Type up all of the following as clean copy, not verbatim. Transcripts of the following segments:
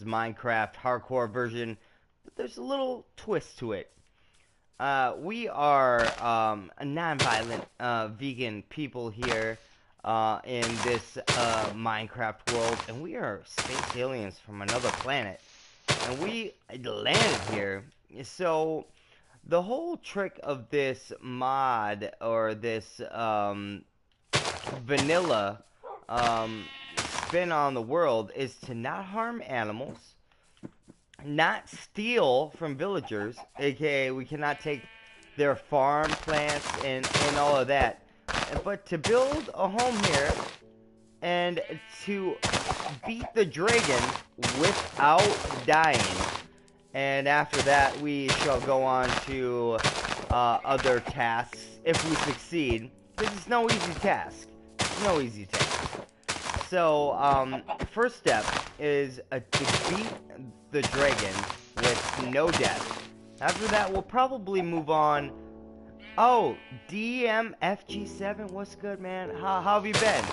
is Minecraft hardcore version, but there's a little twist to it. We are a non-violent vegan people here in this Minecraft world, and we are space aliens from another planet, and we landed here. So the whole trick of this mod or this vanilla um, spin on the world is to not harm animals, not steal from villagers, aka we cannot take their farm plants and all of that, but to build a home here and to beat the dragon without dying. And after that, we shall go on to other tasks if we succeed. This is no easy task. It's no easy task. So, first step is to beat the dragon with no death. After that, we'll probably move on. Oh, DMFG7, what's good, man? How have you been?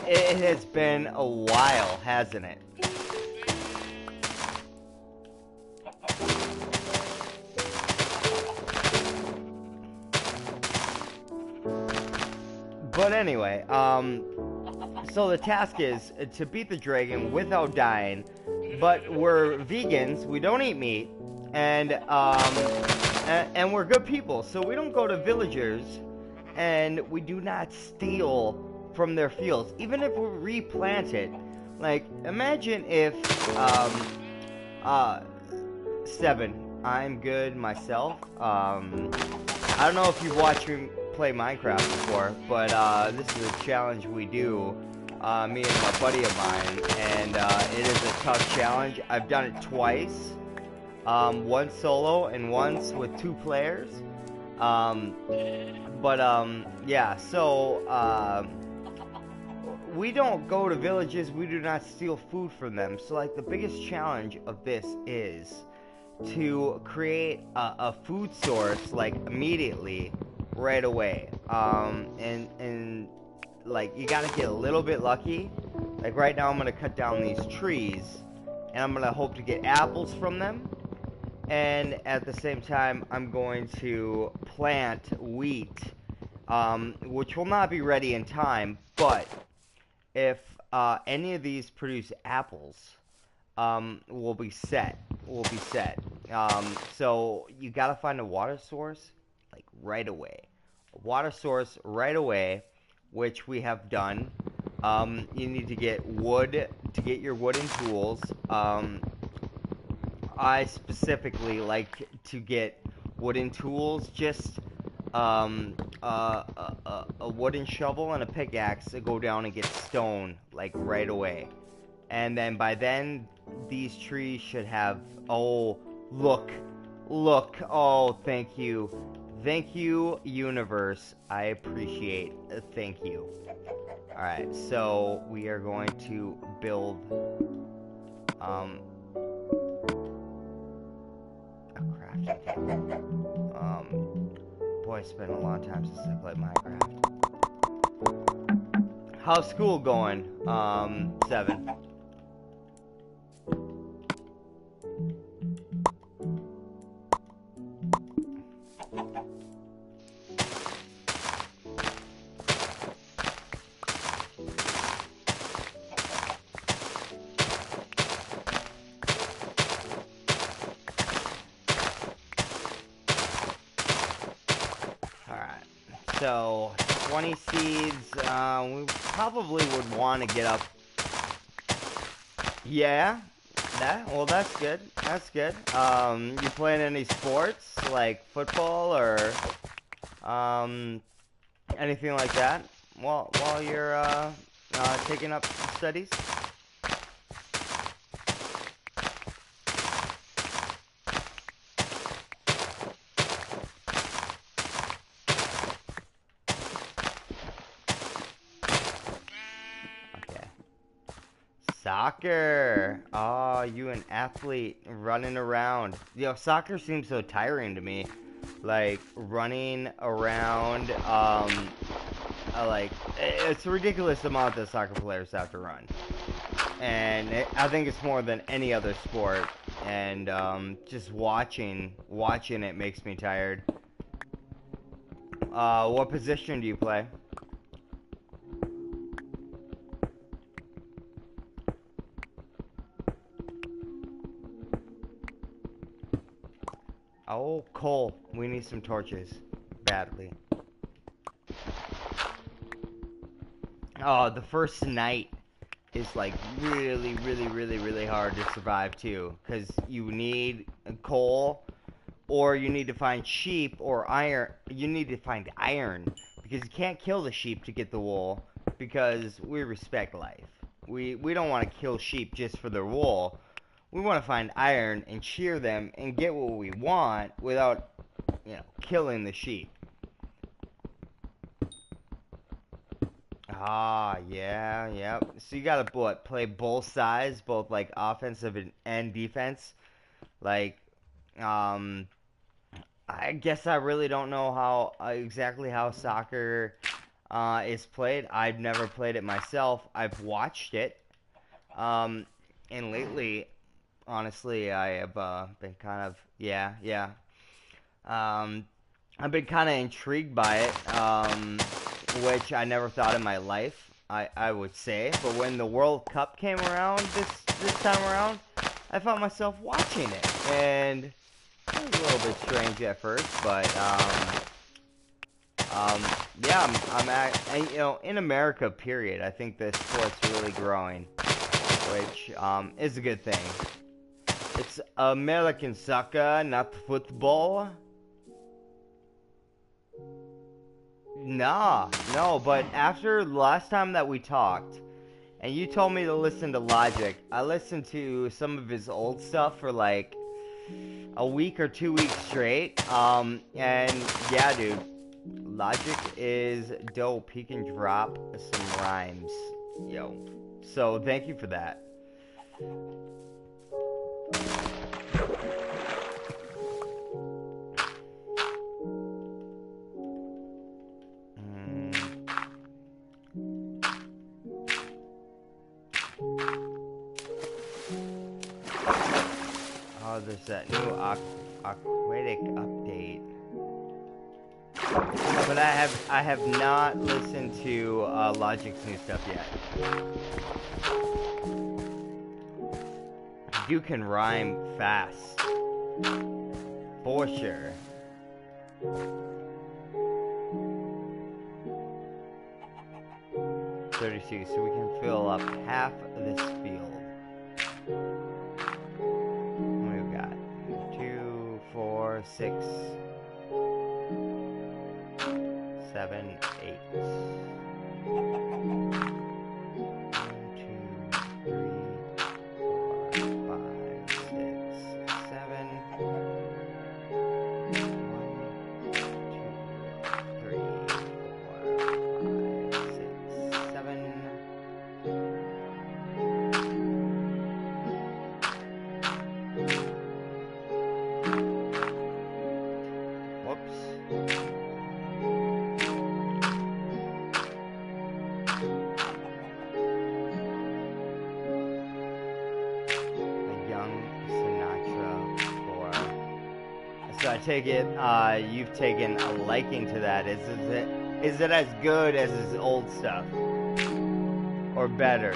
It has been a while, hasn't it? But anyway, so the task is to beat the dragon without dying, but we're vegans, we don't eat meat, and we're good people, so we don't go to villagers, and we do not steal from their fields, even if we replant it. Like, imagine if, Seven, I'm good myself, I don't know if you've watched me play Minecraft before, but this is a challenge we do, me and a buddy of mine, and it is a tough challenge. I've done it twice, once solo and once with 2 players, yeah, so we don't go to villages, we do not steal food from them, so like the biggest challenge of this is to create a food source like immediately, right away, and like you gotta get a little bit lucky. Like right now I'm gonna cut down these trees and I'm gonna hope to get apples from them, and at the same time I'm going to plant wheat, which will not be ready in time, but if any of these produce apples, we'll be set. So you gotta find a water source like right away. A water source right away, which we have done. You need to get wood to get your wooden tools. I specifically like to get wooden tools, just a wooden shovel and a pickaxe to go down and get stone like right away. And then by then these trees should have, oh, look, oh, thank you, universe, I appreciate, thank you. Alright, so we are going to build a crafting table. Boy, it's been a long time since I played Minecraft. How's school going, Seven? So, 20 seeds, we probably would want to get up. Yeah, well that's good, you playing any sports, like football, or, anything like that, while you're, taking up studies? Soccer! Oh, you an athlete running around. Yo, soccer seems so tiring to me. Like, running around, like, it's a ridiculous amount that soccer players have to run. and I think it's more than any other sport. And just watching it makes me tired. What position do you play? Oh, Cole, we need some torches badly. Oh, the first night is like really hard to survive too, because you need coal, or you need to find sheep or iron. You need to find iron because you can't kill the sheep to get the wool, because we respect life. We don't want to kill sheep just for their wool. We want to find iron and shear them and get what we want without, killing the sheep. Ah, yeah, yep. So you gotta play both sides, both like offensive and defense. Like, um, I guess I really don't know how exactly how soccer is played. I've never played it myself. I've watched it. Um, and lately, honestly, I have been kind of yeah. Um, I've been kind of intrigued by it, which I never thought in my life, I would say. But when the World Cup came around this time around, I found myself watching it, and it was a little bit strange at first, but yeah, I'm at, and, in America, period. I think the sport's really growing, which is a good thing. It's American soccer, not football. Nah, no, but after last time that we talked, and you told me to listen to Logic, I listened to some of his old stuff for like a week or 2 weeks straight. And yeah, dude, Logic is dope. He can drop some rhymes, yo. So thank you for that. Oh, there's that new aquatic update. But I have not listened to Logic's new stuff yet. You can rhyme fast, for sure. 32, so we can fill up half of this field. What do we got? 2, 4, 6, 7, 8. 1, 2, 3, 4, 5, 6, 7. 1, 2, 3, 4, 5, 6, 7. Whoops. A young Sinatra score. So I take it, you've taken a liking to that. Is it as good as his old stuff? Or better?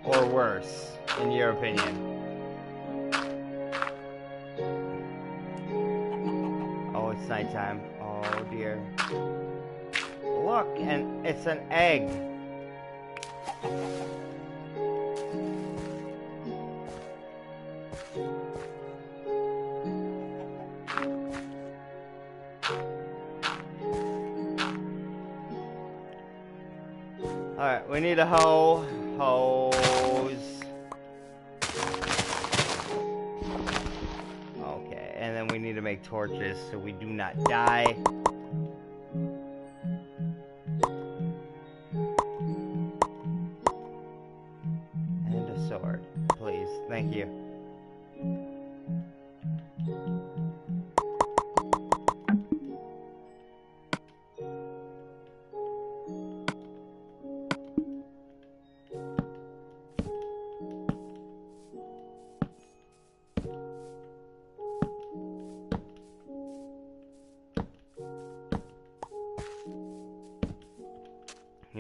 Or worse, in your opinion? Oh, it's nighttime. Oh dear. Look, and it's an egg. Alright, we need a hose. Okay, and then we need to make torches so we do not die. And a sword, please. Thank you.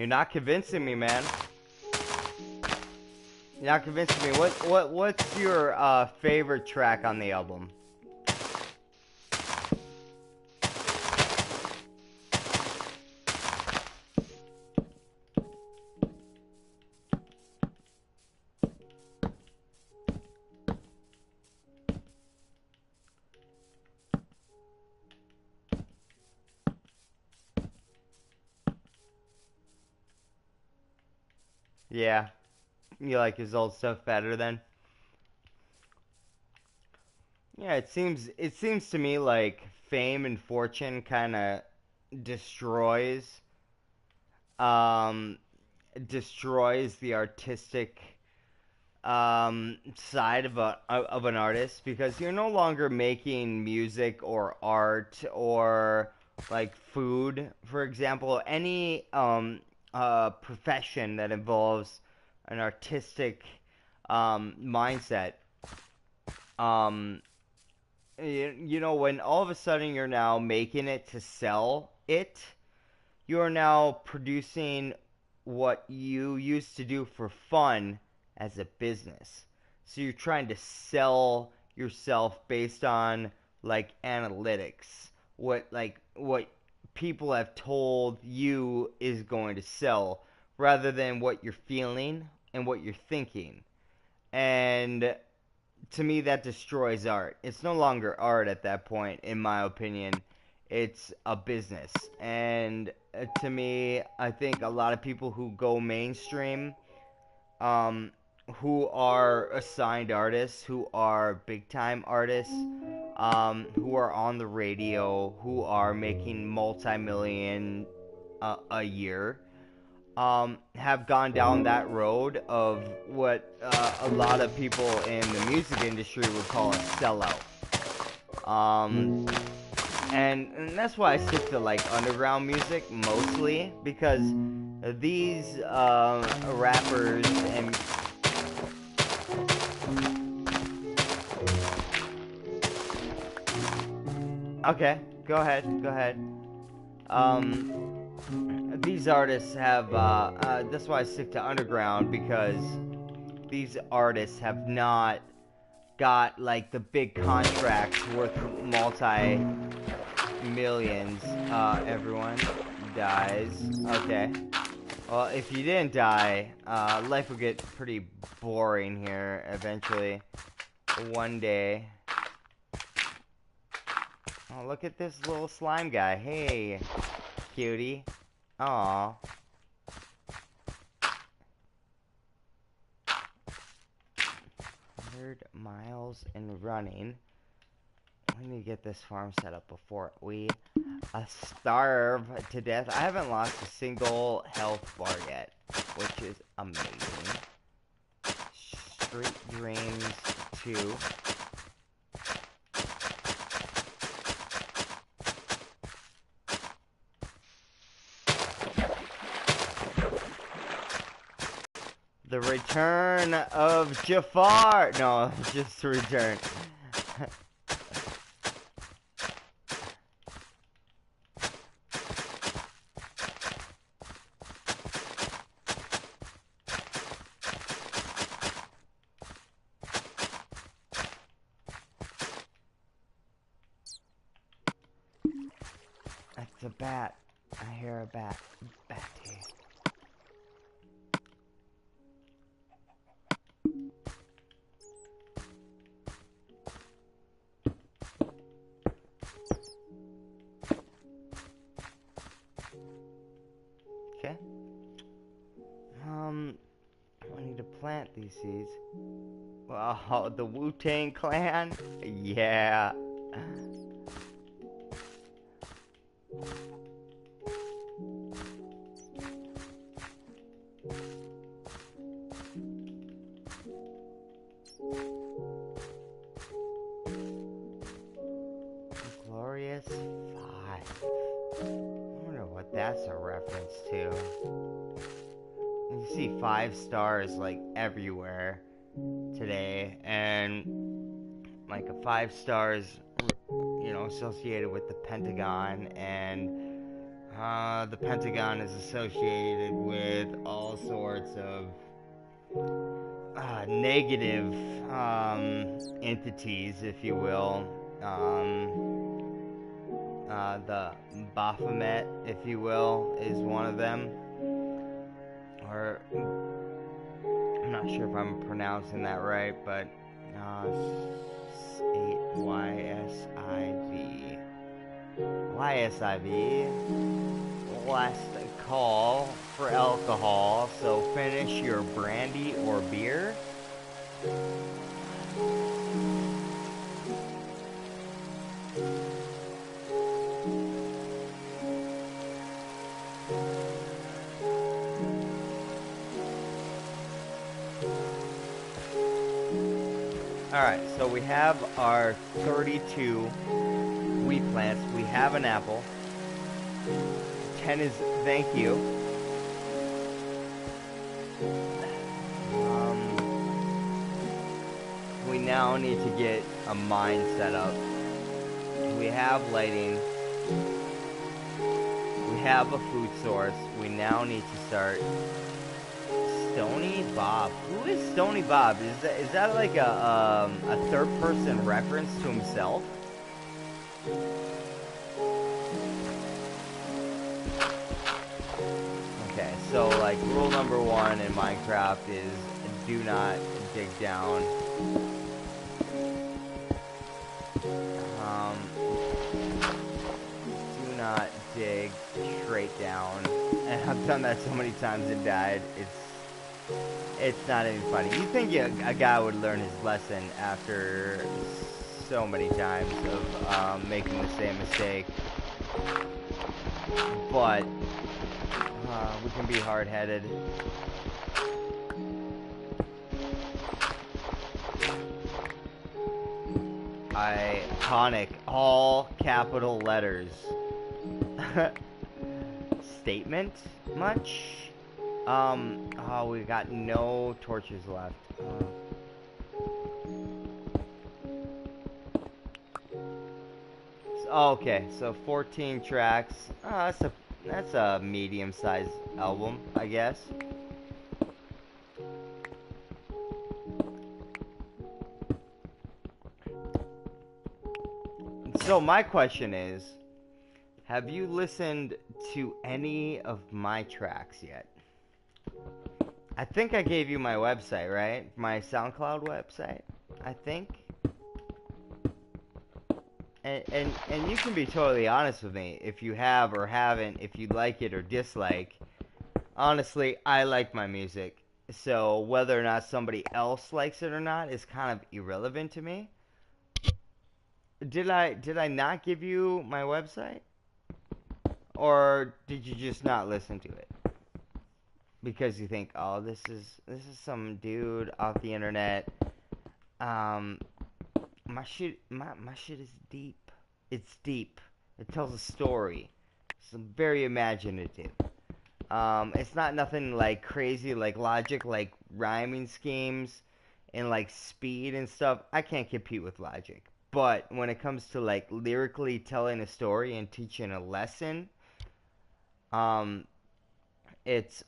You're not convincing me, man. You're not convincing me. What's your favorite track on the album? Yeah, you like his old stuff better then? Yeah, it seems to me like fame and fortune kind of destroys um destroys the artistic side of an artist because you're no longer making music or art or like food, for example, any profession that involves an artistic mindset. Um, you know, when all of a sudden you're now making it to sell it, you are now producing what you used to do for fun as a business. So you're trying to sell yourself based on like analytics, what people have told you is going to sell rather than what you're feeling and what you're thinking. And to me that destroys art. It's no longer art at that point, in my opinion. It's a business. And to me, I think a lot of people who go mainstream, um, who are assigned artists, who are big time artists, who are on the radio, who are making multi-million a year, have gone down that road of what a lot of people in the music industry would call a sellout. And that's why I stick to like underground music mostly because these rappers and okay, go ahead. These artists have that's why I stick to underground because these artists have not got like the big contracts worth multi millions. Everyone dies. Okay. Well, if you didn't die, life would get pretty boring here eventually. One day. Oh, look at this little slime guy. Hey, cutie. Aw. 100 miles in running. We need to get this farm set up before we starve to death. I haven't lost a single health bar yet, which is amazing. Street Dreams 2. The Return of Jafar! No, just Return. That's a bat. I hear a bat. Batty. Okay. I need to plant these seeds. Wow, the Wu-Tang Clan? Yeah. Glorious 5. I wonder what that's a reference to. You see 5 stars like everywhere today, and like a 5 stars, you know, associated with the Pentagon and The Pentagon is associated with all sorts of negative entities, if you will. The Baphomet, if you will, is one of them. Or, I'm not sure if I'm pronouncing that right, but YSIV. YSIV. Last call for alcohol, so finish your brandy or beer. Alright, so we have our 32 wheat plants. We have an apple. 10 is thank you. We now need to get a mine set up. We have lighting. We have a food source. We now need to start. Stony Bob. Who is Stony Bob? Is that like a third person reference to himself? Okay, so like rule number 1 in Minecraft is do not dig down. Do not dig straight down. And I've done that so many times and died. It's not even funny. You think a guy would learn his lesson after so many times of making the same mistake. But we can be hard-headed. Iconic, all capital letters. Statement? Much? Oh, we got no torches left. Okay, so 14 tracks. That's a medium-sized album, I guess. So my question is, have you listened to any of my tracks yet? I think I gave you my website, right? My SoundCloud website, I think. And you can be totally honest with me if you have or haven't, if you like it or dislike. Honestly, I like my music. So whether or not somebody else likes it or not is kind of irrelevant to me. Did I not give you my website? Or did you just not listen to it? Because you think, oh, this is some dude off the internet. My shit is deep. It's deep. It tells a story. It's very imaginative. It's not nothing like crazy, like Logic, like rhyming schemes and like speed and stuff. I can't compete with Logic. But when it comes to like lyrically telling a story and teaching a lesson, it's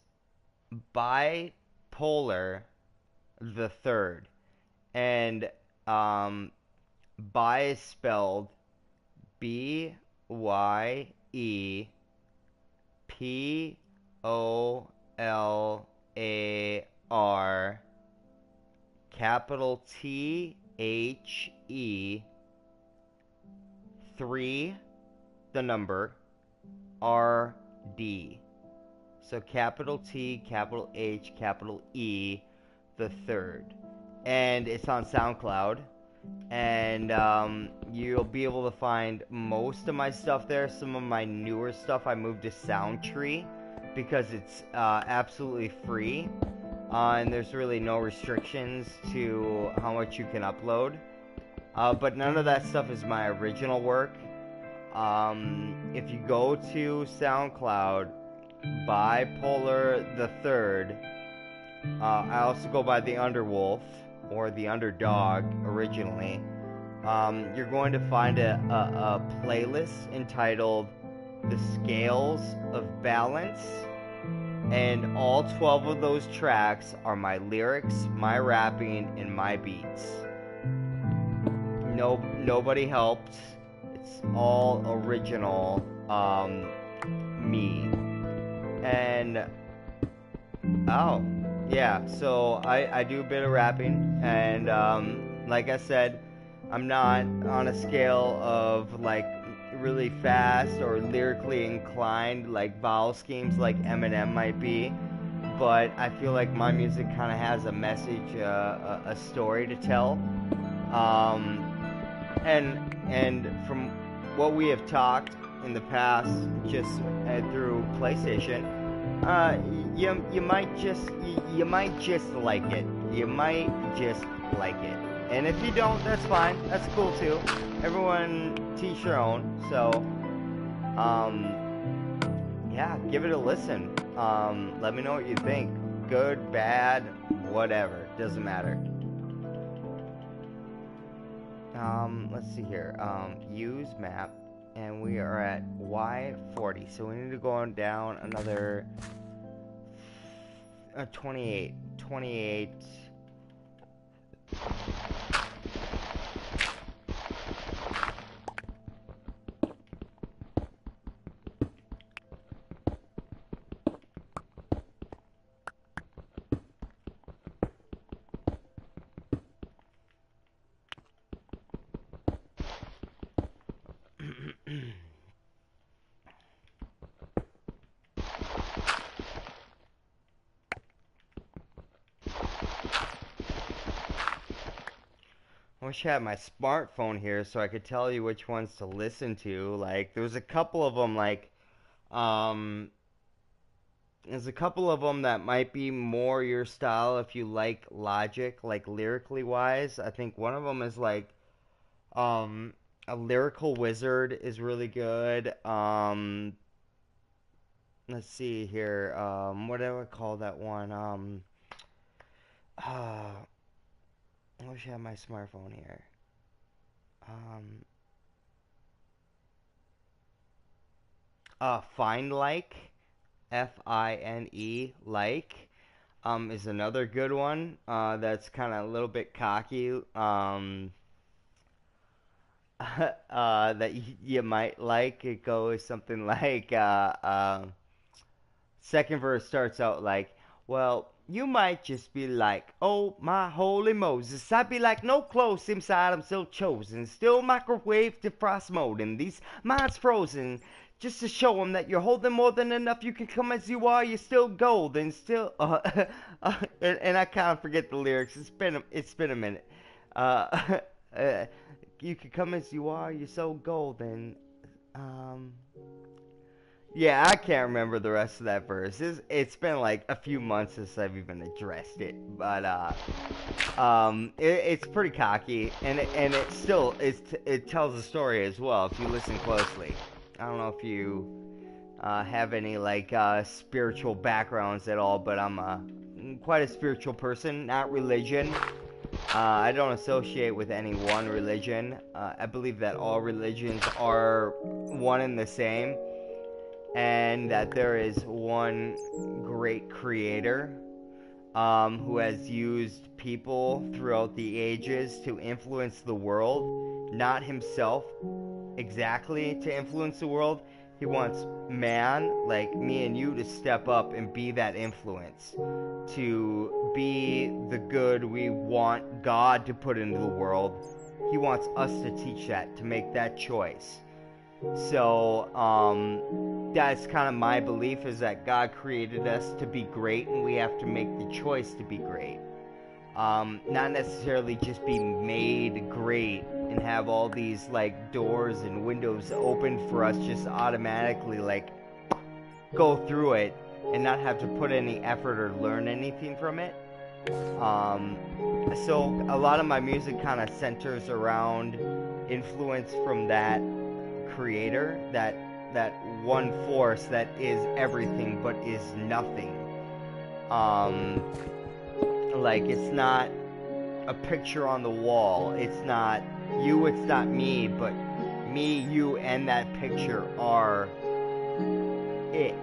Bipolar the Third, and Bi is spelled Byepolar, capital THE 3, the number, RD. So capital T, capital H, capital E, the third. And it's on SoundCloud. And you'll be able to find most of my stuff there. Some of my newer stuff I moved to Soundtree because it's absolutely free. And there's really no restrictions to how much you can upload. But none of that stuff is my original work. If you go to SoundCloud, Bipolar the Third, I also go by the Underwolf, or the Underdog originally. You're going to find a playlist entitled the scales of balance, and all 12 of those tracks are my lyrics, my rapping, and my beats. Nobody helped. It's all original, me. And oh, yeah. So I do a bit of rapping, and like I said, I'm not on a scale of like really fast or lyrically inclined like vowel schemes like Eminem might be, but I feel like my music kind of has a message, a story to tell. Um, and from what we have talked in the past, just through PlayStation, you might just like it. You might just like it. And if you don't, that's fine. That's cool too. Everyone teach their own. So, yeah, give it a listen. Let me know what you think. Good, bad, whatever. Doesn't matter. Let's see here. Use map. And we are at Y40. So we need to go on down another 28. 28. I wish I had my smartphone here so I could tell you which ones to listen to. Like, there's a couple of them, like, there's a couple of them that might be more your style if you like Logic, like, lyrically wise. I think one of them is, like, a Lyrical Wizard is really good. Let's see here. What do I call that one? I wish I had my smartphone here. Find Like, Fine like, is another good one. That's kind of a little bit cocky. That you might like. It goes something like, second verse starts out like, well, you might just be like, oh my holy Moses, I'd be like, no clothes inside, I'm still chosen, still microwave defrost mode, and these minds frozen, just to show them that you're holding more than enough, you can come as you are, you're still gold, and still, and I kind of forget the lyrics, it's been a minute, you can come as you are, you're so golden, yeah, I can't remember the rest of that verse. It's been like a few months since I've even addressed it, but it's pretty cocky, and it tells a story as well if you listen closely. I don't know if you have any like spiritual backgrounds at all, but I'm quite a spiritual person, not religion. I don't associate with any one religion. I believe that all religions are one and the same, and that there is one great creator who has used people throughout the ages to influence the world, not himself exactly to influence the world. He wants man, like me and you, to step up and be that influence, to be the good we want God to put into the world. He wants us to teach that, to make that choice. So, that's kind of my belief, is that God created us to be great, and we have to make the choice to be great. Not necessarily just be made great and have all these, like, doors and windows open for us just automatically, like, go through it and not have to put any effort or learn anything from it. So a lot of my music kind of centers around influence from that creator, that one force that is everything but is nothing. Like, it's not a picture on the wall, it's not you, it's not me, but me, you, and that picture are it.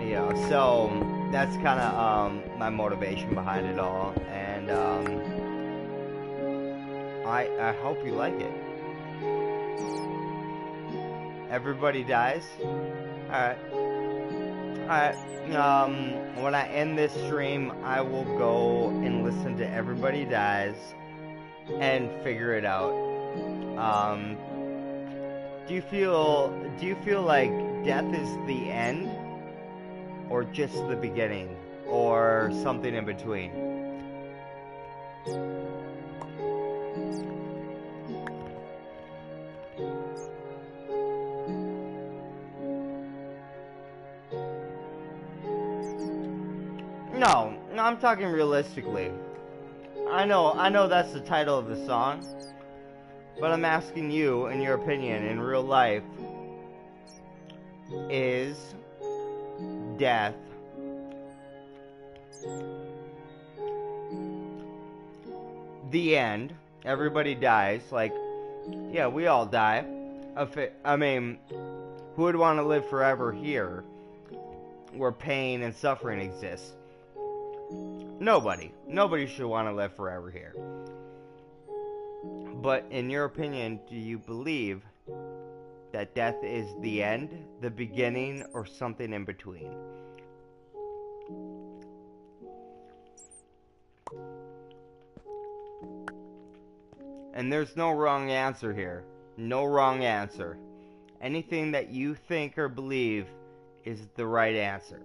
You know, so that's kind of my motivation behind it all, and I hope you like it. Everybody dies. All right. When I end this stream, I will go and listen to Everybody Dies and figure it out. Do you feel like death is the end, or just the beginning, or something in between? No, I'm talking realistically. I know that's the title of the song, but I'm asking you, in your opinion, in real life, is death the end? Everybody dies. Like, yeah, we all die. I mean, who would want to live forever here, where pain and suffering exists? Nobody. Nobody should want to live forever here. But in your opinion, do you believe that death is the end, the beginning, or something in between? And there's no wrong answer here. No wrong answer. Anything that you think or believe is the right answer.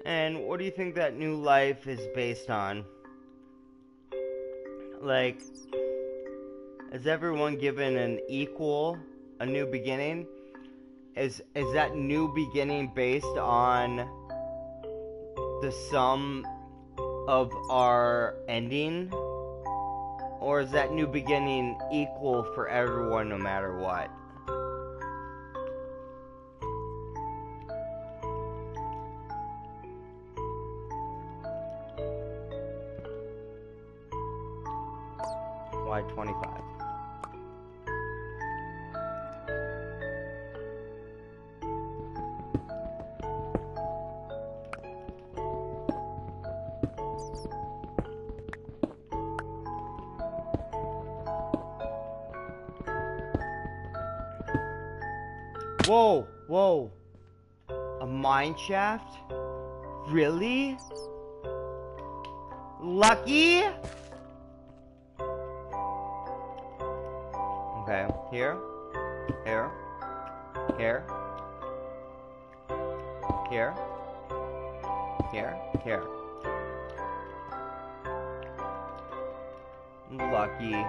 And what do you think that new life is based on? Like, is everyone given a new beginning? Is that new beginning based on the sum of our ending? Or is that new beginning equal for everyone no matter what? Why 25? Whoa, whoa. A mine shaft? Really? Lucky? Okay, here, here, here, here, here, here. Lucky.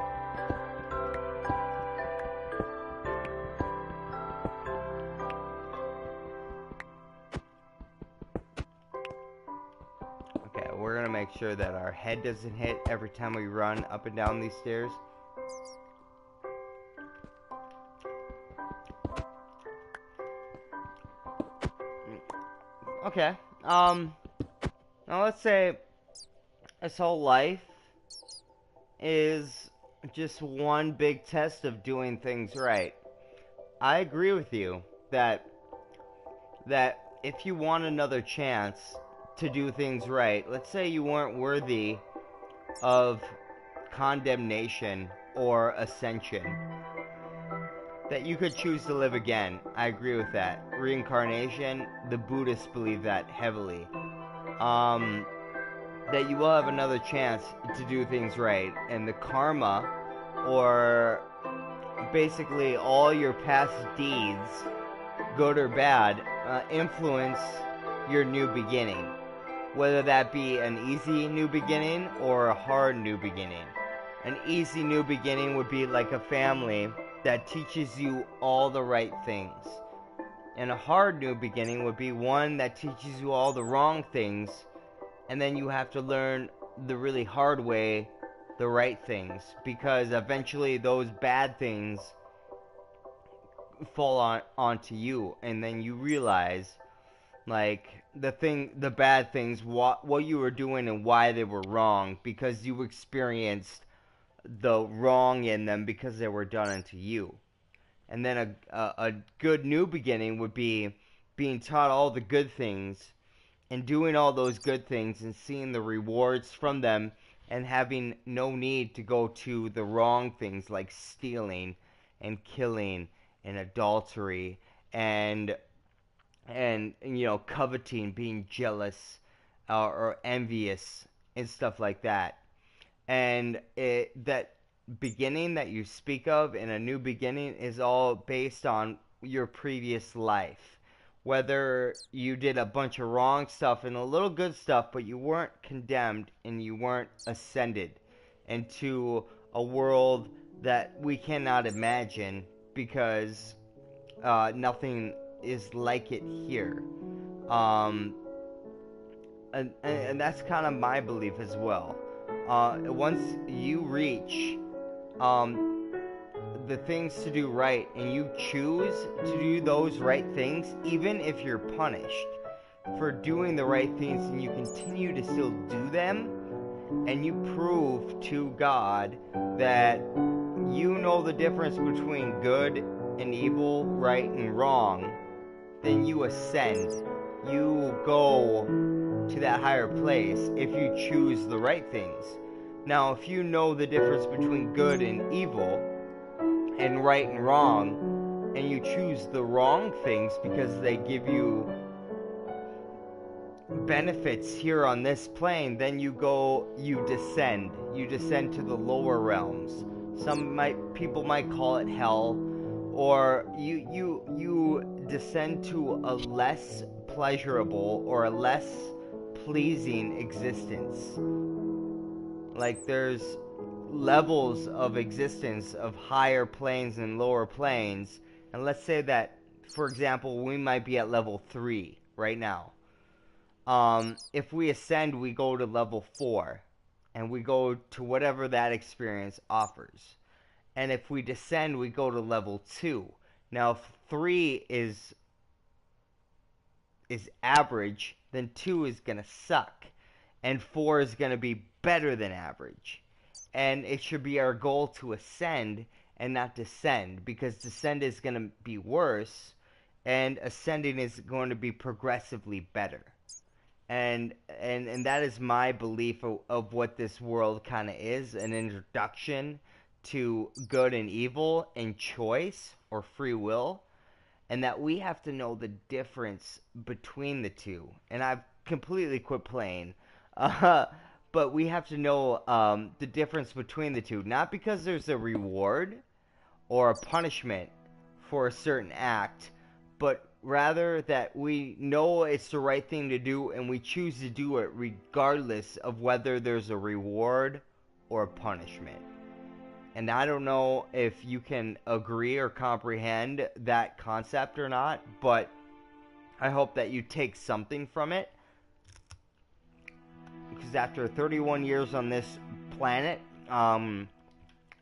Okay, we're gonna make sure that our head doesn't hit every time we run up and down these stairs. Okay, now let's say this whole life is just one big test of doing things right. I agree with you that if you want another chance to do things right, let's say you weren't worthy of condemnation or ascension, that you could choose to live again. I agree with that. Reincarnation, the Buddhists believe that heavily. That you will have another chance to do things right, and the karma or basically all your past deeds, good or bad, influence your new beginning. Whether that be an easy new beginning or a hard new beginning. An easy new beginning would be like a family that teaches you all the right things. And a hard new beginning would be one that teaches you all the wrong things, and then you have to learn the really hard way the right things, because eventually those bad things fall onto you, and then you realize, like, the bad things, what you were doing and why they were wrong, because you experienced the wrong in them because they were done unto you. And then a good new beginning would be being taught all the good things and doing all those good things and seeing the rewards from them, and having no need to go to the wrong things like stealing and killing and adultery and coveting, being jealous or envious and stuff like that. And that beginning that you speak of in a new beginning is all based on your previous life. Whether you did a bunch of wrong stuff and a little good stuff, but you weren't condemned and you weren't ascended into a world that we cannot imagine, because nothing is like it here. Um, and that's kind of my belief as well. Once you reach the things to do right, and you choose to do those right things, even if you're punished for doing the right things, and you continue to still do them, and you prove to God that you know the difference between good and evil, right and wrong, then you ascend. You go to that higher place if you choose the right things. Now, if you know the difference between good and evil, and right and wrong, and you choose the wrong things because they give you benefits here on this plane, then you descend to the lower realms. People might call it hell, or you descend to a less pleasurable or a less pleasing existence. Like, there's levels of existence of higher planes and lower planes, and let's say that, for example, we might be at level 3 right now. If we ascend, we go to level 4, and we go to whatever that experience offers. And if we descend, we go to level 2. Now, if 3 is average, then 2 is gonna suck, and 4 is gonna be better than average. And it should be our goal to ascend and not descend, because descend is going to be worse, and ascending is going to be progressively better. And that is my belief of what this world kind of is, an introduction to good and evil and choice or free will, and that we have to know the difference between the two. And I've completely quit playing. But we have to know the difference between the two. Not because there's a reward or a punishment for a certain act, but rather that we know it's the right thing to do, and we choose to do it regardless of whether there's a reward or a punishment. And I don't know if you can agree or comprehend that concept or not, but I hope that you take something from it. Because after 31 years on this planet,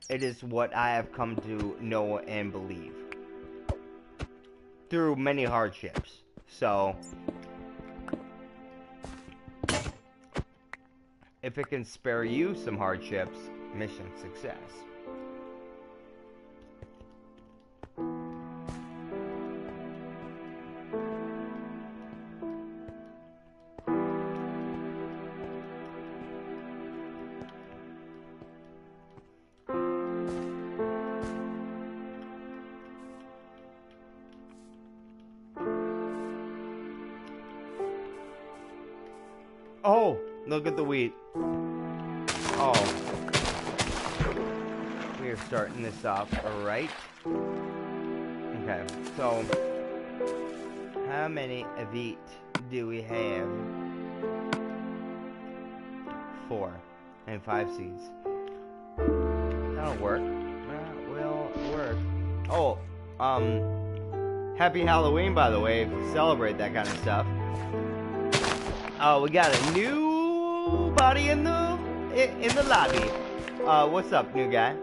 it is what I have come to know and believe through many hardships. So, if it can spare you some hardships, mission success. Oh, look at the wheat. Oh. We are starting this off right. Okay, so how many Evite do we have? 4 and 5 seeds. That'll work. That will work. Oh, happy Halloween, by the way, if you celebrate that kind of stuff. We got a new body in the lobby. What's up, new guy?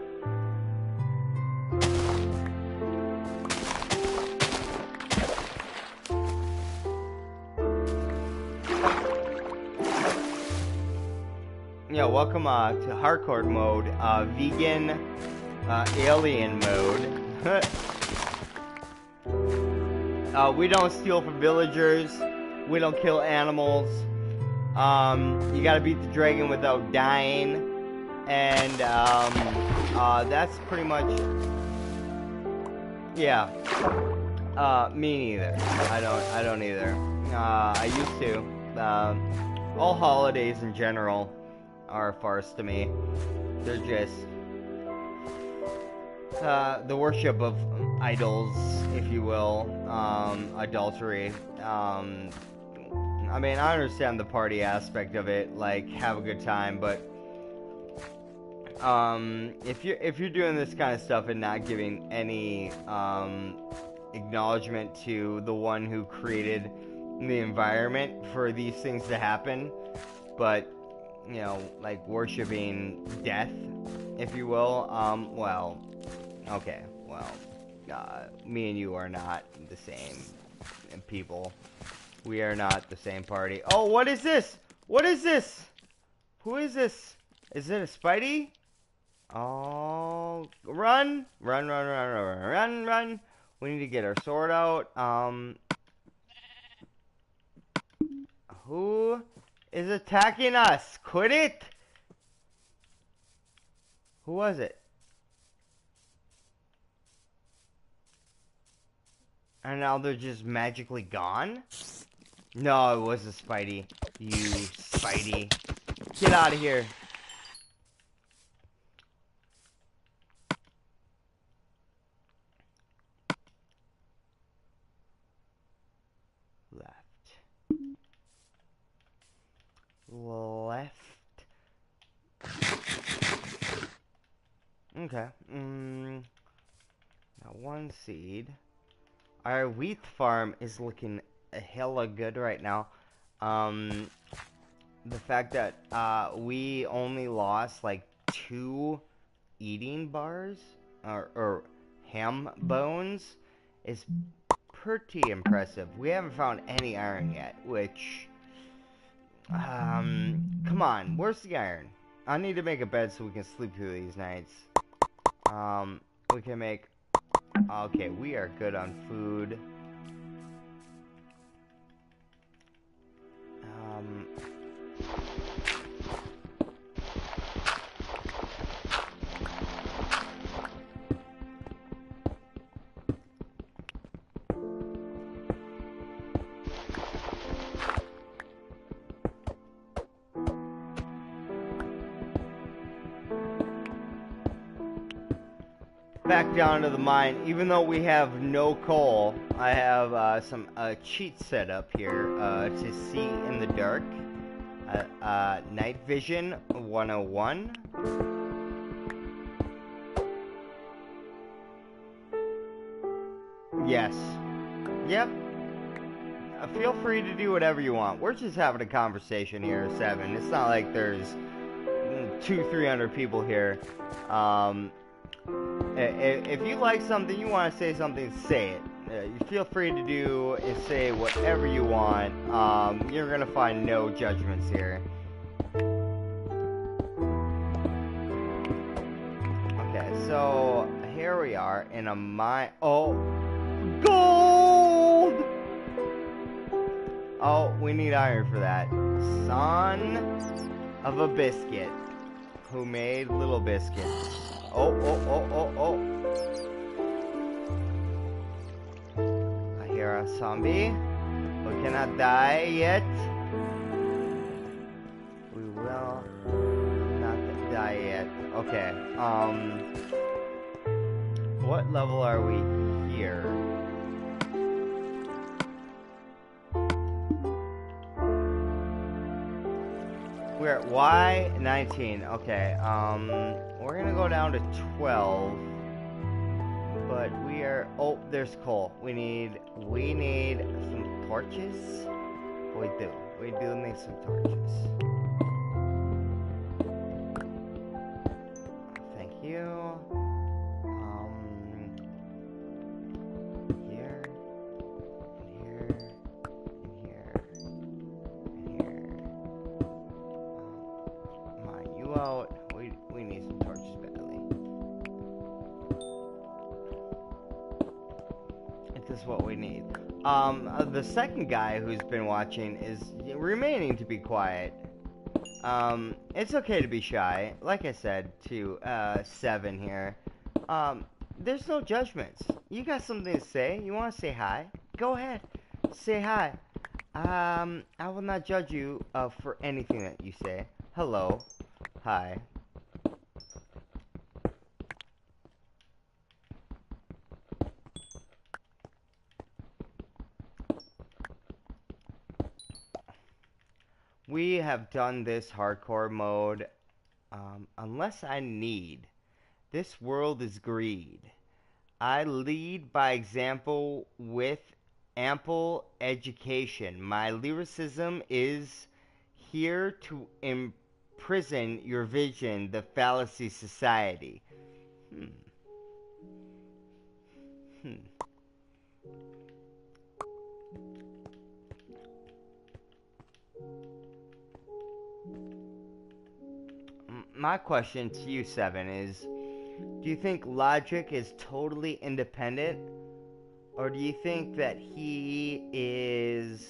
Yeah, welcome to hardcore mode, vegan alien mode. We don't steal from villagers. We don't kill animals. You gotta beat the dragon without dying, and that's pretty much. Yeah. Me neither. I don't either. I used to. All holidays in general are a farce to me. They're just the worship of idols, if you will, adultery. I mean, I understand the party aspect of it, like have a good time, but if you're doing this kind of stuff and not giving any acknowledgement to the one who created the environment for these things to happen, but you know, like worshiping death, if you will, well, okay, well, me and you are not the same people. We are not the same party. Oh, what is this? What is this? Who is this? Is it a Spidey? Oh, run! Run, run, run, run, run, run. We need to get our sword out. Who is attacking us? Quit it! Who was it? And now they're just magically gone? No, it was a Spidey. You Spidey. Get out of here. Left. Okay. Now 1 seed. Our wheat farm is looking hella good right now. The fact that we only lost like 2 eating bars or ham bones is pretty impressive. We haven't found any iron yet, which come on, where's the iron? I need to make a bed so we can sleep through these nights. We can make. Okay, we are good on food. Back down to the mine. Even though we have no coal, I have some cheats set up here to see in the dark. Night vision 101. Yes. Yep. Feel free to do whatever you want. We're just having a conversation here, 7. It's not like there's 200-300 people here. If you like something, you want to say something, say it. You feel free to do and say whatever you want. You're going to find no judgments here. Okay, so here we are in a mine. Oh, gold! Oh, we need iron for that. Son of a biscuit who made little biscuits. Oh, oh, oh, oh, oh. I hear a zombie. We cannot die yet. We will not die yet. Okay, what level are we here? We're at Y19. Okay, we're gonna go down to 12. But we are, oh, there's coal. We need some torches? We do need some torches. Thank you. Here, and here, and here, and here. Mine you out. We need some torches badly. This is what we need. The second guy who's been watching is remaining to be quiet. It's okay to be shy. Like I said to 7 here. There's no judgments. You got something to say? You want to say hi? Go ahead. Say hi. I will not judge you for anything that you say. Hello. Hi. We have done this hardcore mode, unless I need. This world is greed. I lead by example with ample education. My lyricism is here to imprison your vision, the fallacy society. My question to you, 7, is, do you think Logic is totally independent? Or do you think that he is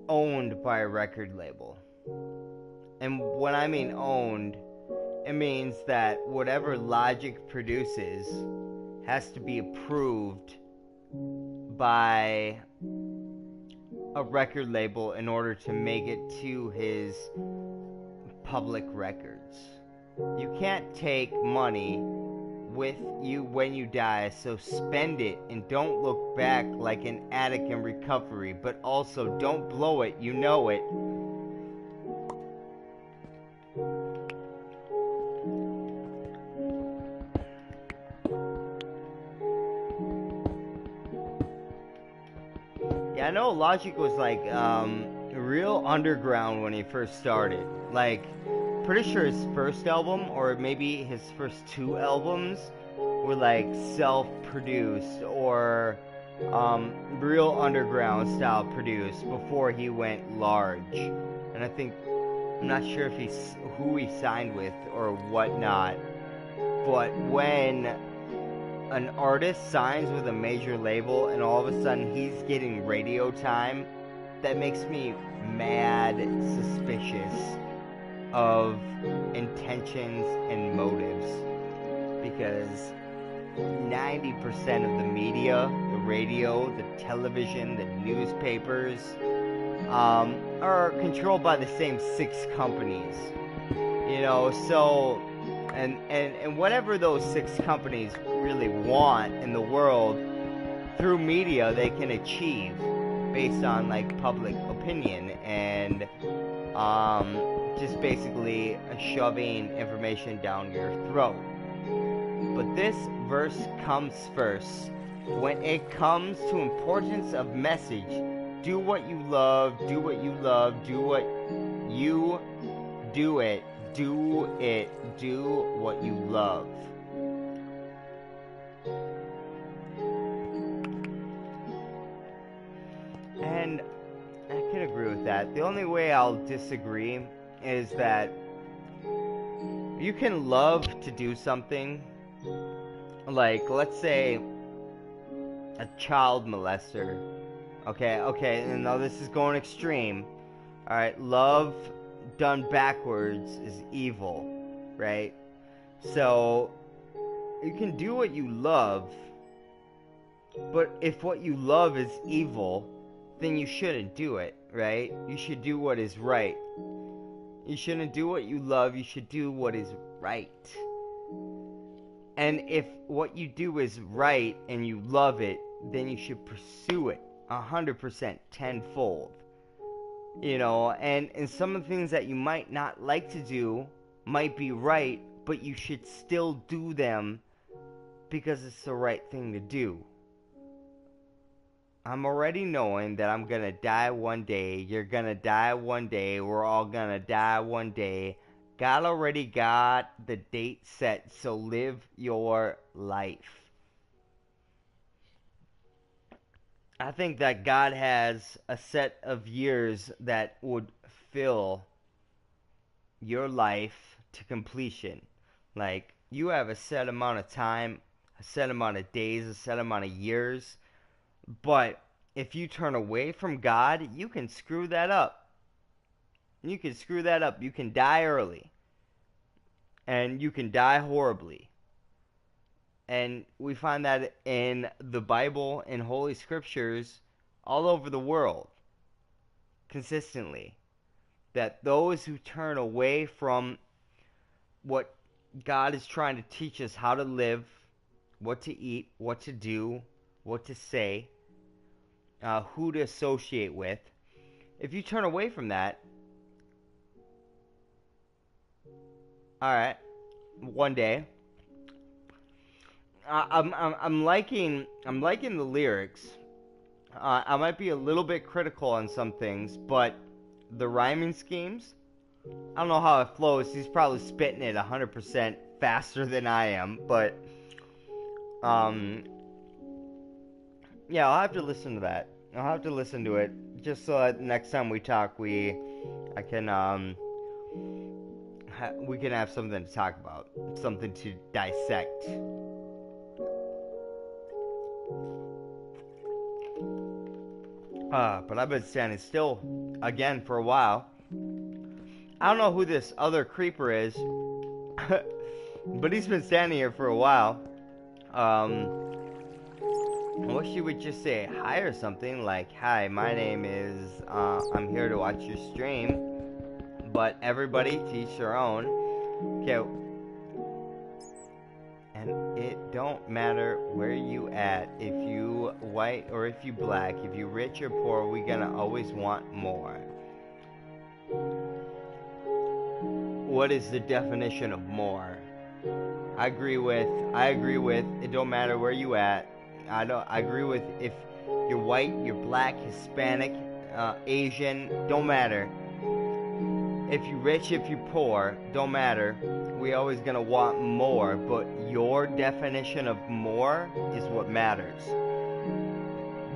owned by a record label? And when I mean owned, it means that whatever Logic produces has to be approved by a record label in order to make it to his public records. You can't take money with you when you die, so spend it and don't look back like an addict in recovery, but also don't blow it, you know it. I know Logic was like real underground when he first started. Like, pretty sure his first album, or maybe his first 2 albums, were like self-produced or real underground style produced before he went large. And I think, I'm not sure if who he signed with or whatnot, but when an artist signs with a major label and all of a sudden he's getting radio time, that makes me mad suspicious of intentions and motives, because 90% of the media, the radio, the television, the newspapers, are controlled by the same 6 companies, you know, so and whatever those 6 companies really want in the world, through media they can achieve based on like public opinion and just basically shoving information down your throat. But this verse comes first. When it comes to importance of message, do what you love, do what you love, do what you do it, do it, do what you love. And I can agree with that. The only way I'll disagree is that you can love to do something, like, let's say, a child molester. Okay, and now this is going extreme. Alright, love done backwards is evil, right? So, you can do what you love, but if what you love is evil, then you shouldn't do it, right? You should do what is right. You shouldn't do what you love. You should do what is right. And if what you do is right and you love it, then you should pursue it 100% tenfold. And some of the things that you might not like to do might be right, but you should still do them because it's the right thing to do. I'm already knowing that I'm gonna die one day. You're gonna die one day. We're all gonna die one day. God already got the date set, so live your life. I think that God has a set of years that would fill your life to completion. Like, you have a set amount of time, a set amount of days, a set amount of years. But if you turn away from God, you can screw that up. You can screw that up. You can die early. And you can die horribly. And we find that in the Bible and Holy Scriptures all over the world, consistently. That those who turn away from what God is trying to teach us how to live, what to eat, what to do, what to say, who to associate with, if you turn away from that, alright, one day, I'm liking the lyrics. I might be a little bit critical on some things, but the rhyming schemes, I don't know how it flows. He's probably spitting it 100% faster than I am, but yeah, I'll have to listen to that. I'll have to listen to it just so that next time we talk, we can have something to talk about, something to dissect. But I've been standing still again for a while. I don't know who this other creeper is, but he's been standing here for a while. I wish you would just say hi or something, like, hi, my name is, I'm here to watch your stream, but everybody to each their own. Okay, and it don't matter where you at, if you white or if you black, if you rich or poor, we gonna always want more. What is the definition of more? I agree with it don't matter where you at. I agree with if you're white, you're black, Hispanic, Asian, don't matter. If you're rich, if you're poor, don't matter. We always gonna want more, but your definition of more is what matters.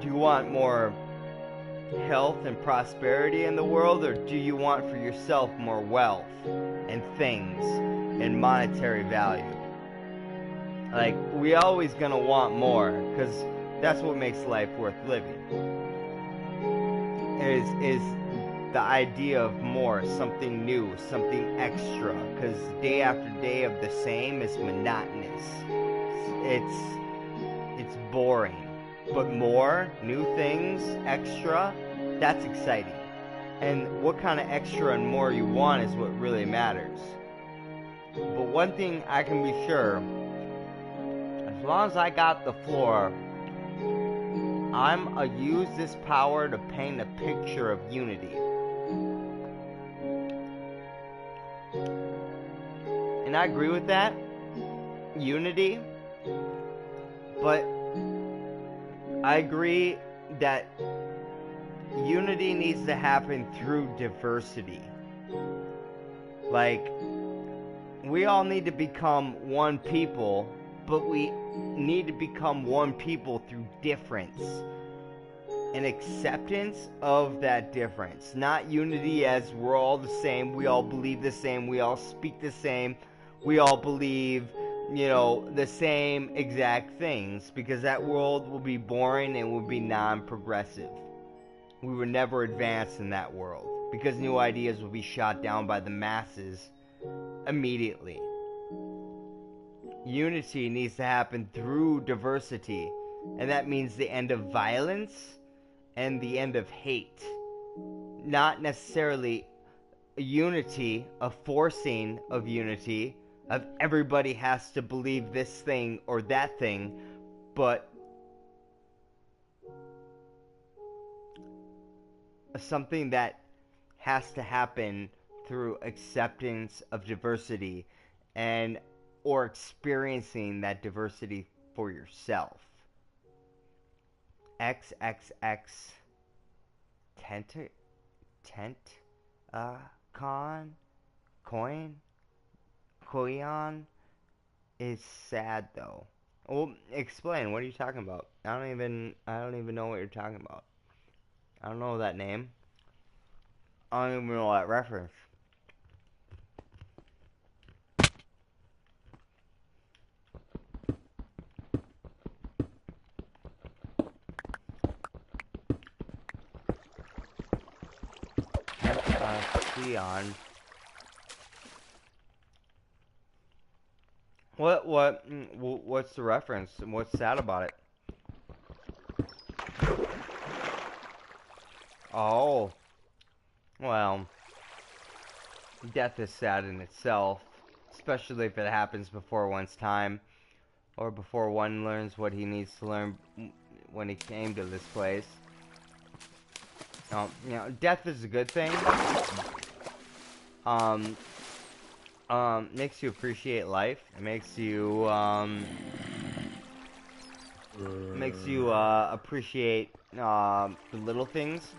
Do you want more health and prosperity in the world, or do you want for yourself more wealth and things and monetary value? Like, we always gonna want more, because that's what makes life worth living. Is the idea of more, something new, something extra, because day after day of the same is monotonous. It's boring. But more, new things, extra, that's exciting. And what kind of extra and more you want is what really matters. But one thing I can be sure, as long as I got the floor, I'm use this power to paint a picture of unity. And I agree with that, unity, but I agree that unity needs to happen through diversity. Like, we all need to become one people, but we need to become one people through difference and acceptance of that difference. Not unity as we're all the same, we all believe the same, we all speak the same, we all believe, the same exact things, because that world will be boring and will be non-progressive. We would never advance in that world, because new ideas will be shot down by the masses immediately. Unity needs to happen through diversity, and that means the end of violence and the end of hate. Not necessarily unity, a forcing of unity, of everybody has to believe this thing or that thing, but something that has to happen through acceptance of diversity and or experiencing that diversity for yourself. XXX Koyan is sad though. Well, explain. What are you talking about? I don't even know what you're talking about. I don't know that name. I don't even know that reference. Leon. What's the reference? What's sad about it? Oh, well, death is sad in itself, especially if it happens before one's time, or before one learns what he needs to learn when he came to this place. You know, death is a good thing. Makes you appreciate life. It makes you, appreciate, the little things.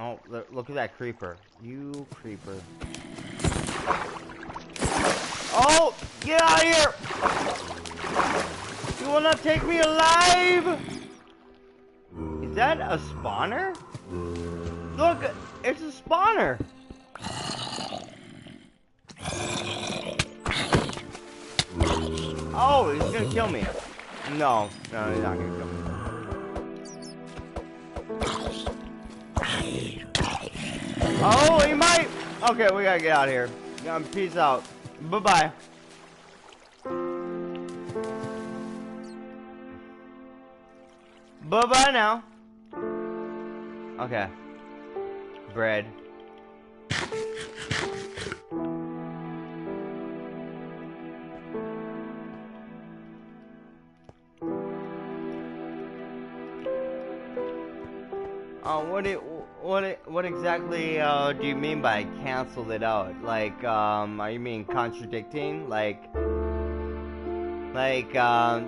Oh, look at that creeper. You creeper. Oh, get out of here! You will not take me alive! Is that a spawner? Look, it's a spawner! Oh, he's gonna kill me. No, he's not gonna kill me. Oh, he might! Okay, we gotta get out of here. Peace out. Bye-bye. Bye-bye now. Okay. Bread. What exactly do you mean by canceled it out? Like, are you mean contradicting? Like,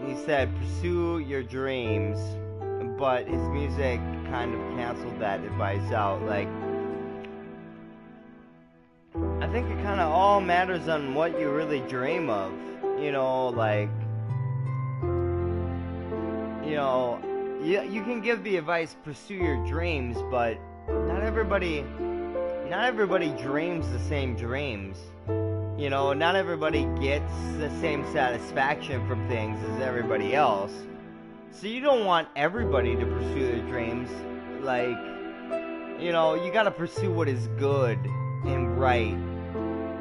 he said pursue your dreams, but his music kind of canceled that advice out. Like, I think it kind of all matters on what you really dream of. You know, like, you know, you can give the advice, pursue your dreams, but not everybody dreams the same dreams. You know, not everybody gets the same satisfaction from things as everybody else. So you don't want everybody to pursue their dreams. Like, you know, you gotta pursue what is good and right.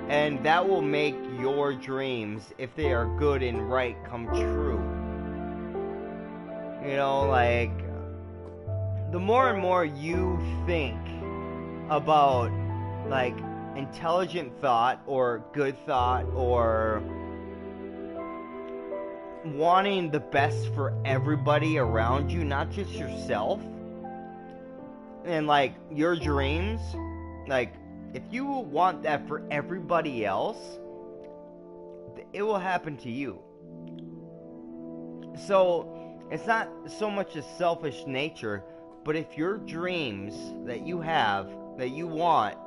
And that will make your dreams, if they are good and right, come true. You know, like, the more and more you think about, like, intelligent thought or good thought or wanting the best for everybody around you, not just yourself, and, like, your dreams, like, if you want that for everybody else, it will happen to you. So, it's not so much a selfish nature, but if your dreams that you have, that you want,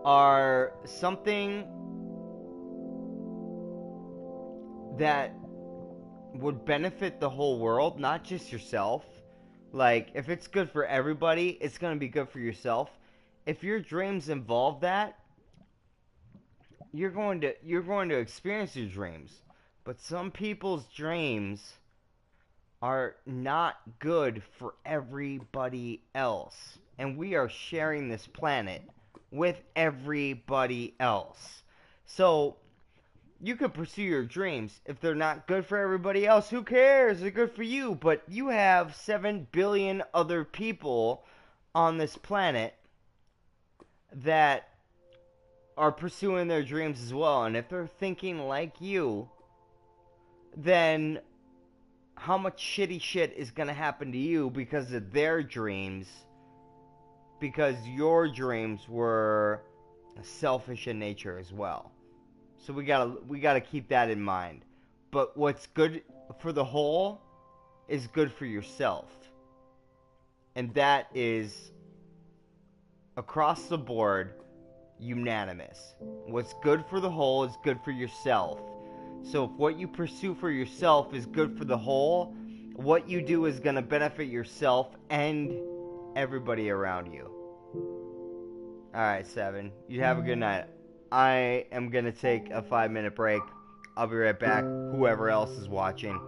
are something that would benefit the whole world, not just yourself, like, if it's good for everybody, it's going to be good for yourself. If your dreams involve that, you're going to experience your dreams. But some people's dreams are not good for everybody else. And we are sharing this planet with everybody else. So, you can pursue your dreams. If they're not good for everybody else, who cares? They're good for you. But you have 7 billion other people on this planet that are pursuing their dreams as well. And if they're thinking like you, then how much shitty shit is going to happen to you because of their dreams, because your dreams were selfish in nature as well. So we gotta keep that in mind. But what's good for the whole is good for yourself. And that is across the board unanimous. What's good for the whole is good for yourself. So if what you pursue for yourself is good for the whole, what you do is going to benefit yourself and everybody around you. Alright, Seven. You have a good night. I am going to take a 5-minute break. I'll be right back. Whoever else is watching.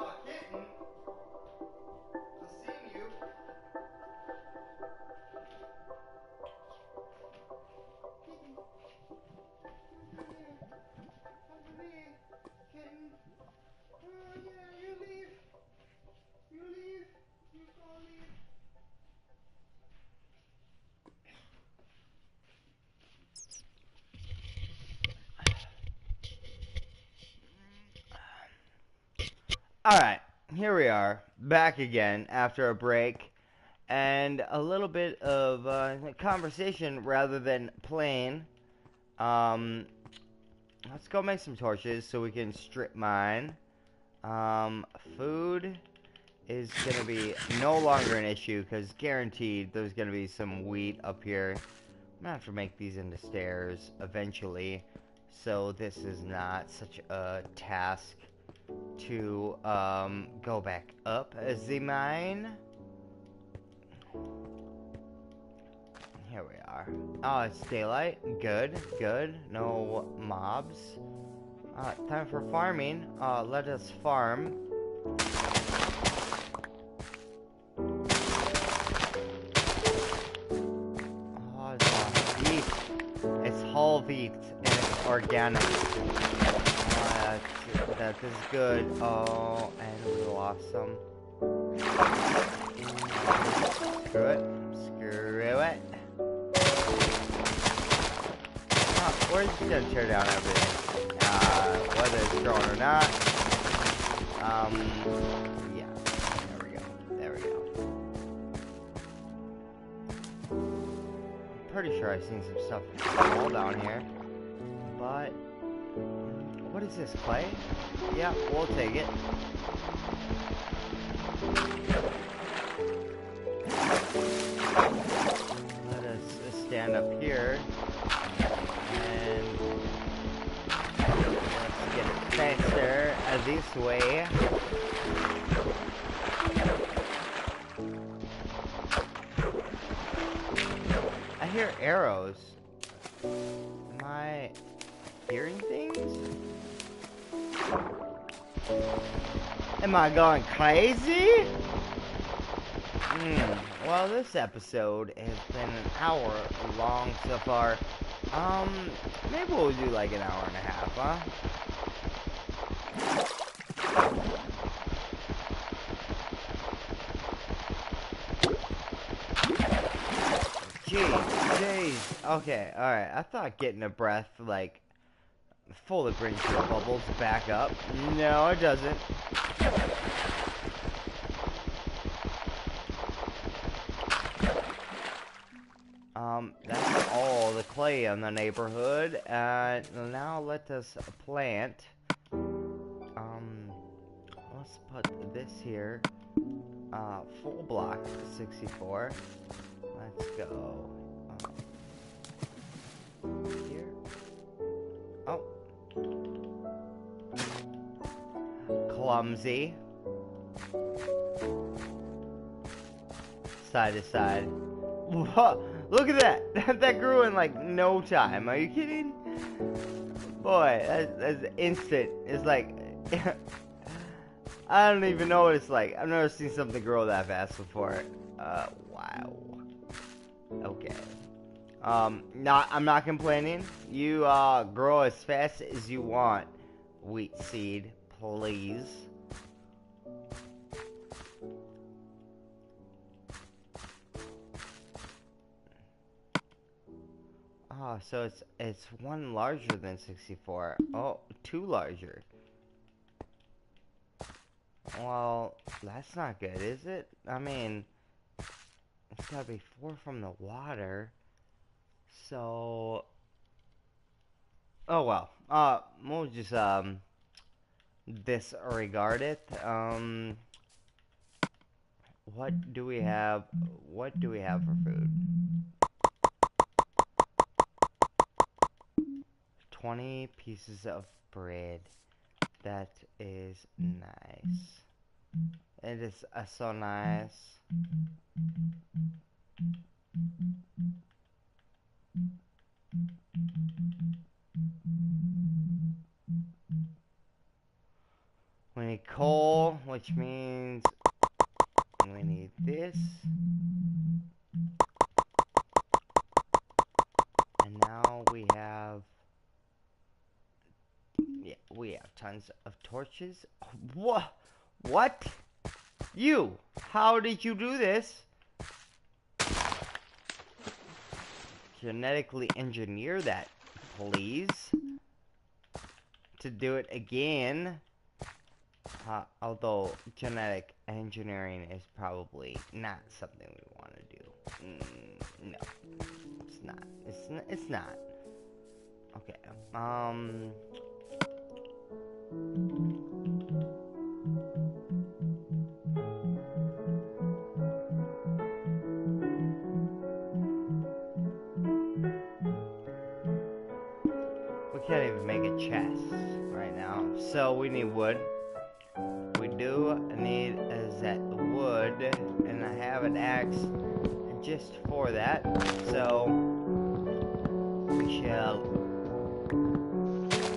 Oh, kitten! I've seen you. Kitten, come here. Come to me, kitten. Oh yeah, you leave. You leave. You go leave. Alright, here we are, back again after a break, and a little bit of conversation rather than playing. Um, let's go make some torches so we can strip mine. Food is gonna be no longer an issue, because guaranteed there's gonna be some wheat up here. I'm gonna have to make these into stairs eventually, so this is not such a task to go back up the mine. Here we are. Oh, it's daylight. Good, good. No mobs. Time for farming. Let us farm. Oh, it's wheat. It's whole wheat and it's organic. That is good. Oh, and we lost some. Screw it. Screw it. Oh, we're just gonna tear down everything. Whether it's growing or not. Yeah. There we go. There we go. I'm pretty sure I've seen some stuff fall down here. But what is this, clay? Yeah, we'll take it. Let us stand up here. And let's get it faster this way. I hear arrows. Am I hearing things? Am I going crazy? Well, this episode has been an hour long so far. Maybe we'll do like an hour and a half, huh? Jeez. Okay, alright. I thought getting a breath, like, fully brings your bubbles back up. No, it doesn't. That's all the clay in the neighborhood. Now let us plant. Let's put this here. Full block 64. Let's go. Here. Oh. Clumsy. Side to side. Whoa. Look at that! That grew in like no time. Are you kidding? Boy, that's instant. It's like I don't even know what it's like. I've never seen something grow that fast before. Wow. Okay. I'm not complaining. You grow as fast as you want. Wheat seed, please. Oh, so it's one larger than 64. Oh, two larger. Well, that's not good, is it? I mean, it's gotta be 4 from the water. So, oh well. We'll just disregard it. What do we have? What do we have for food? 20 pieces of bread. That is nice. It is so nice. We need coal, which means we need this. And now we have, yeah, we have tons of torches. What? What? You? How did you do this? Genetically engineer that, please. To do it again. Although genetic engineering is probably not something we want to do. No, it's not. It's not. Okay. We can't even make a chest right now, so we need wood. We do need that wood, and I have an axe just for that, so we shall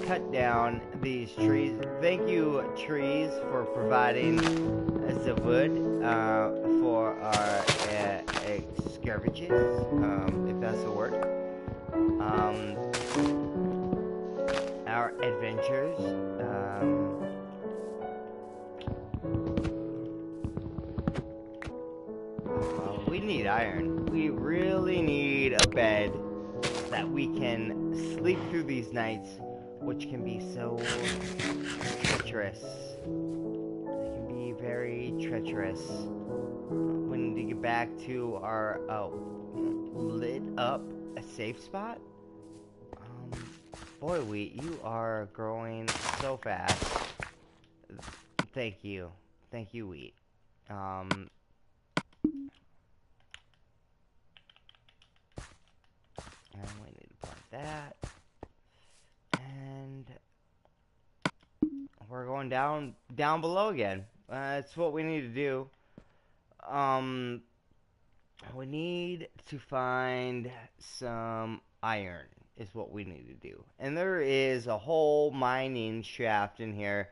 cut down these trees. Thank you, trees, for providing the wood for our scavages, if that's the word. Our adventures. We need iron. We really need a bed that we can sleep through these nights, which can be so treacherous. They can be very treacherous. We need to get back to our lit up a safe spot. Boy, Wheat, you are growing so fast. Thank you. Thank you, Wheat. And we need to plant that. And we're going down below again. That's what we need to do. We need to find some iron is what we need to do. And there is a whole mining shaft in here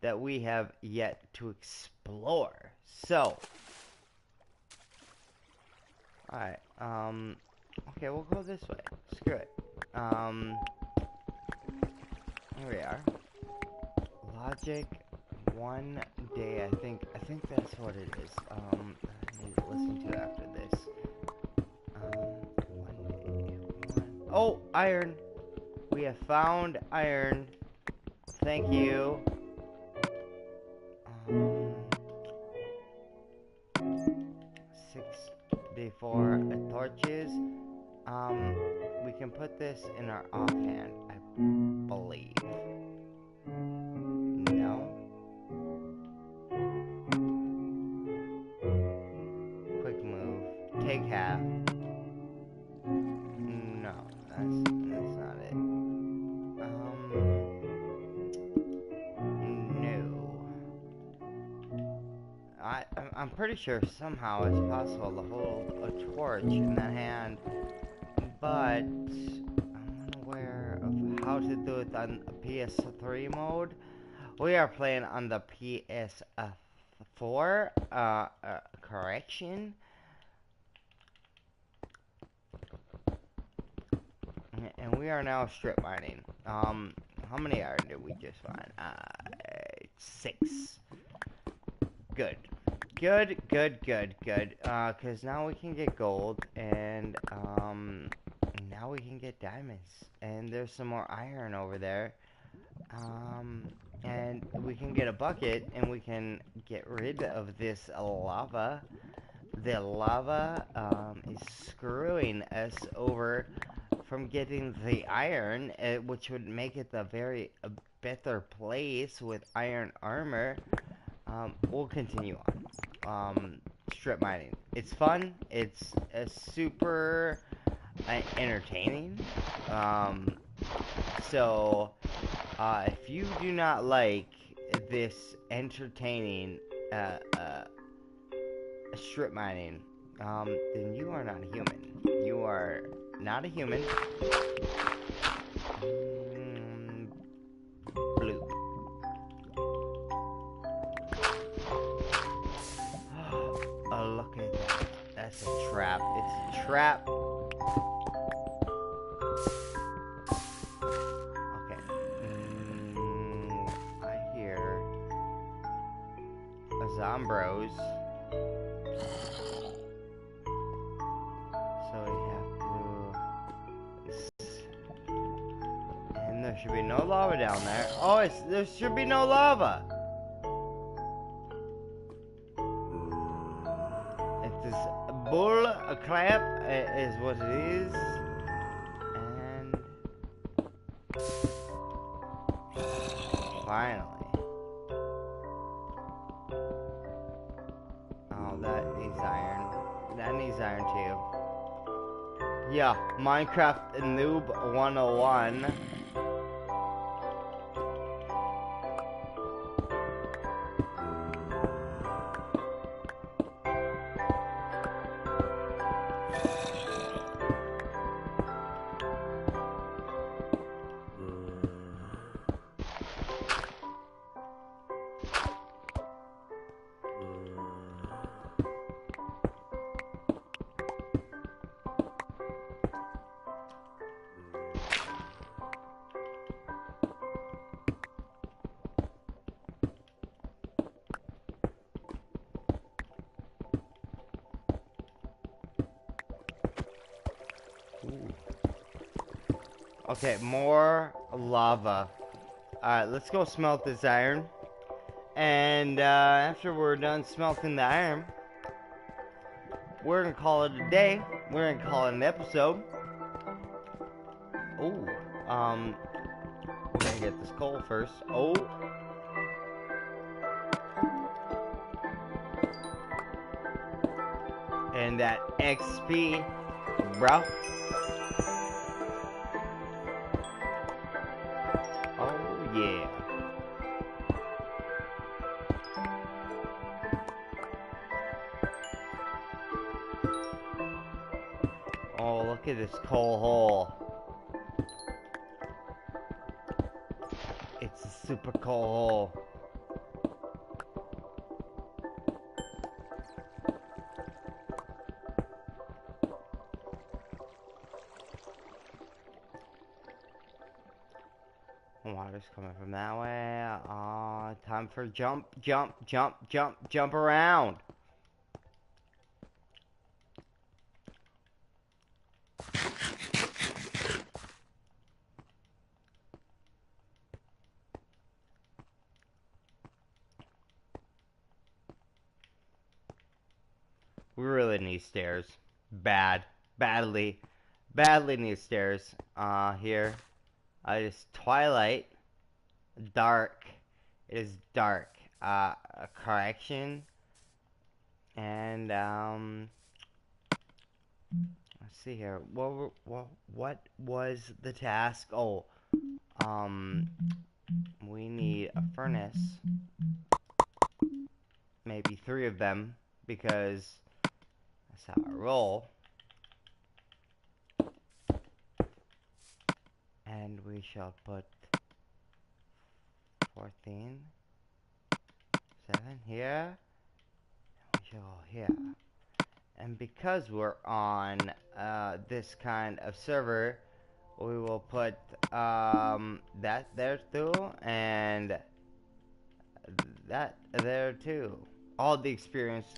that we have yet to explore. So, alright, okay, we'll go this way. Screw it. Here we are. Logic, 1 day, I think that's what it is. I need to listen to after this. 1 day, 1. Oh, iron! We have found iron. Thank you. 64 torches. We can put this in our offhand, I believe. No. Quick move. Take half. No, that's not it. No. I'm pretty sure somehow it's possible to hold a torch in that hand, but I'm unaware of how to do it on PS3 mode. We are playing on the PS4, correction. And we are now strip mining. How many iron did we just find? 6. Good. Good. Cause now we can get gold, and now we can get diamonds. And there's some more iron over there. And we can get a bucket and we can get rid of this lava. The lava is screwing us over from getting the iron, which would make it a better place with iron armor. We'll continue on. Strip mining. It's fun. It's super entertaining. So, if you do not like this entertaining strip mining, then you are not a human. You are not a human. Bloop. Oh, look at that. That's a trap. It's a trap. Okay. I hear a Zombros. There should be no lava down there. Oh, there should be no lava. It is bull crap is what it is. And finally. Oh, that needs iron. That needs iron too. Yeah, Minecraft Noob 101. Okay, more lava. Alright, let's go smelt this iron. And after we're done smelting the iron, we're gonna call it a day. We're gonna call it an episode. Oh, we're gonna get this coal first. Oh. And that XP, bro. Yeah. Oh, look at this coal hole. It's a super coal hole. Water's coming from that way. Time for jump around. We really need stairs. Badly need stairs. Here. It's twilight. Dark. It is dark. A correction. And, let's see here. What was the task? Oh, we need a furnace. Maybe 3 of them, because that's how I roll. And we shall put 14, 7 here. And we shall go here. And because we're on this kind of server, we will put that there too, and that there too. All the experience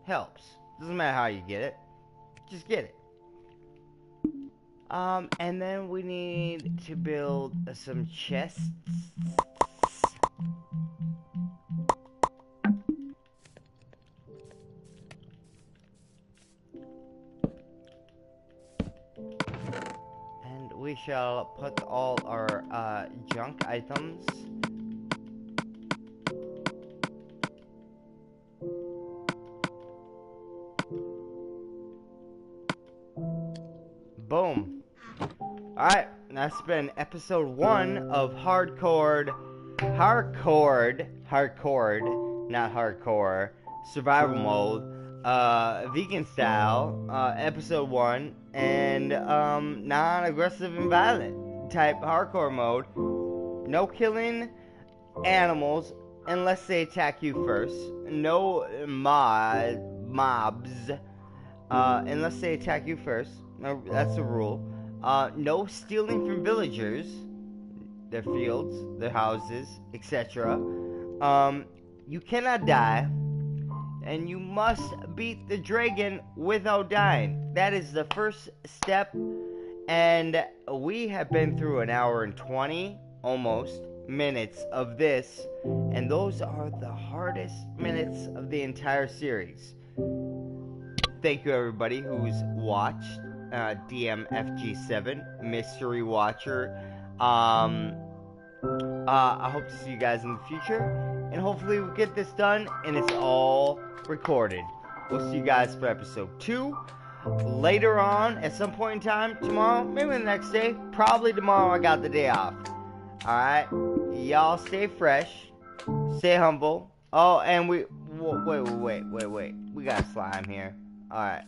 helps. Doesn't matter how you get it, just get it. And then we need to build some chests. shall put all our junk items. Boom. Alright, that's been episode 1 of Hardcore, not hardcore, survival mode, vegan style, episode 1, and, non-aggressive and violent type hardcore mode. No killing animals unless they attack you first. No mobs, unless they attack you first. That's the rule. No stealing from villagers, their fields, their houses, etc. You cannot die, and you must beat the dragon without dying. That is the first step, and we have been through an hour and 20, almost, minutes of this, and those are the hardest minutes of the entire series. Thank you everybody who's watched. DMFG7 Mystery Watcher. I hope to see you guys in the future, and hopefully we'll get this done and it's all recorded. We'll see you guys for episode 2 later on at some point in time, tomorrow, maybe the next day, probably tomorrow. I got the day off. Alright, y'all stay fresh, stay humble. Oh, and wait, we got slime here. Alright.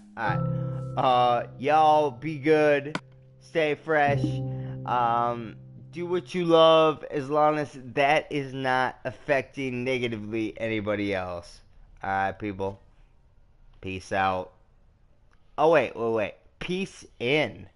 Y'all be good, stay fresh, do what you love as long as that is not affecting negatively anybody else. Alright, people. Peace out. Oh, wait. Peace in.